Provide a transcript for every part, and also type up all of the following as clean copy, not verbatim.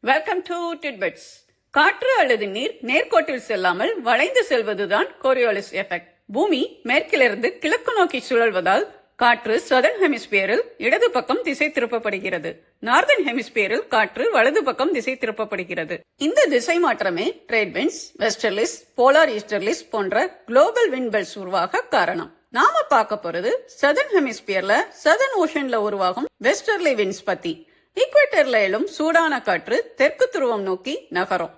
Welcome to titbits. காற்று அல்லது நீர் நேர்கோட்டில் செல்லாமல் வளைந்து செல்வதுதான் கோரியோலிஸ் எஃபெக்ட். பூமி மேற்கிலிருந்து கிழக்கு நோக்கி சுழல்வதால் காற்று சதர்ன் ஹெமிஸ்பியரில் இடது பக்கம் திசை திருப்பப்படுகிறது. நார்தன் ஹெமிஸ்பியரில் காற்று வலது பக்கம் திசை திருப்பப்படுகிறது. இந்த திசை மாற்றமே ட்ரேட் விண்ட்ஸ், வெஸ்டர்லிஸ், போலார் ஈஸ்டர்லிஸ் போன்ற குளோபல் விண்ட் பெல்ட்ஸ் உருவாக காரணம். நாம பார்க்க போறது சதர்ன் ஹெமிஸ்பியர்ல சதர்ன் ஓஷன்ல உருவாகும் வெஸ்டர்லி விண்ட்ஸ் பத்தி. ஈக்வேட்டர்ல எழும் சூடான காற்று தெற்கு துருவம் நோக்கி நகரும்.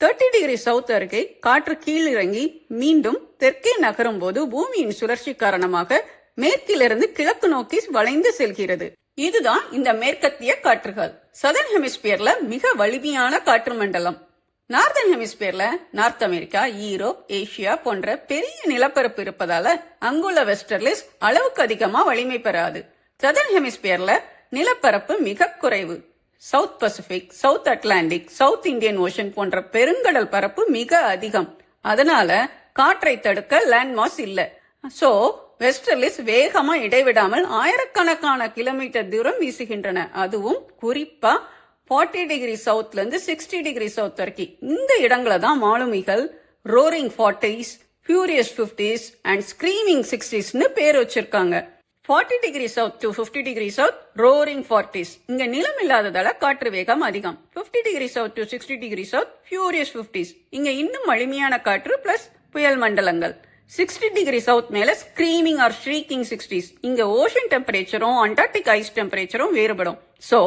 30 டிகிரி சவுத் அருகே காற்று கீழிறங்கி மீண்டும் தெற்கே நகரும் போது பூமியின் சுழற்சி காரணமாக மேற்கிலிருந்து கிழக்கு நோக்கி வளைந்து செல்கிறது. இதுதான் இந்த மேற்கத்திய காற்றுகள். சதர்ன் ஹெமிஸ்பியர்ல மிக வலிமையான காற்று மண்டலம். நார்தன் ஹெமிஸ்பியர்ல நார்த் அமெரிக்கா, யூரோப், ஏசியா போன்ற பெரிய நிலப்பரப்பு இருப்பதால அங்குள்ள வெஸ்டர்லிஸ் அளவுக்கு அதிகமா வலிமை பெறாது. சதர்ன் ஹெமிஸ்பியர்ல நிலப்பரப்பு மிக குறைவு. South Pacific, south Atlantic, south Indian ocean போன்ற பெருங்கடல் பரப்பு மிக அதிகம். அதனால காற்றை தடுக்க லேண்ட்மாஸ் இல்ல. சோ வெஸ்டர்லிஸ் வேகமா இடைவிடாமல் ஆயிரக்கணக்கான கிலோமீட்டர் தூரம் வீசுகின்றன. அதுவும் குறிப்பா 40 டிகிரி சவுத்ல இருந்து 60 டிகிரி சவுத் வரைக்கும் இந்த இடங்களை தான் மாலுமிகள் roaring 40s, furious 50s and screaming 60s பேர் வச்சிருக்காங்க. 40 degree south to 50 degree south roaring 40s. இங்க நிலம் இல்லாததால காற்று வேகம் அதிகம். 50 degree south to 60 degree south furious 50s. இங்க இன்னும் வலிமையான காற்று பிளஸ் புயல் மண்டலங்கள். 60 டிகிரி சவுத் மேல ஸ்கிரீமிங் ஆர் ஷ்ரீக்கிங் 60s. இங்க ஓஷன் டெம்பரேச்சரும் அண்டார்டிக் ஐஸ் டெம்பரேச்சரும் வேறுபடும். சோ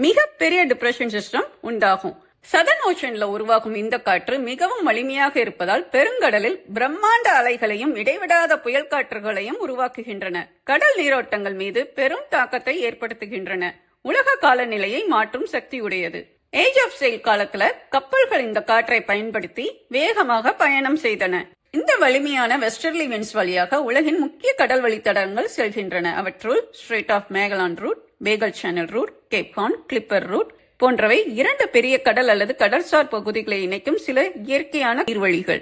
மிகப்பெரிய டிப்ரெஷன் சிஸ்டம் உண்டாகும். சதர்ன் ஓஷன்ல உருவாகும் இந்த காற்று மிகவும் வலிமையாக இருப்பதால் பெருங்கடலில் பிரம்மாண்ட அலைகளையும் இடைவிடாத புயல் காற்றுகளையும் உருவாக்குகின்றன. கடல் நீரோட்டங்கள் மீது பெரும் தாக்கத்தை ஏற்படுத்துகின்றன. உலக காலநிலையை மாற்றும் சக்தியுடையது. ஏஜ் ஆஃப் செயில் காலத்துல கப்பல்கள் இந்த காற்றை பயன்படுத்தி வேகமாக பயணம் செய்தன. இந்த வலிமையான வெஸ்டர்லி விண்ட்ஸ் வழியாக உலகின் முக்கிய கடல் வழித்தடங்கள் செல்கின்றன. அவற்றுள் strait of Magellan route, Beagle channel route, Cape Horn, clipper route போன்றவை 2 பெரிய கடல் அல்லது கடல்சார் பகுதிகளை இணைக்கும் சில இயற்கையான நீர்வழிகள்.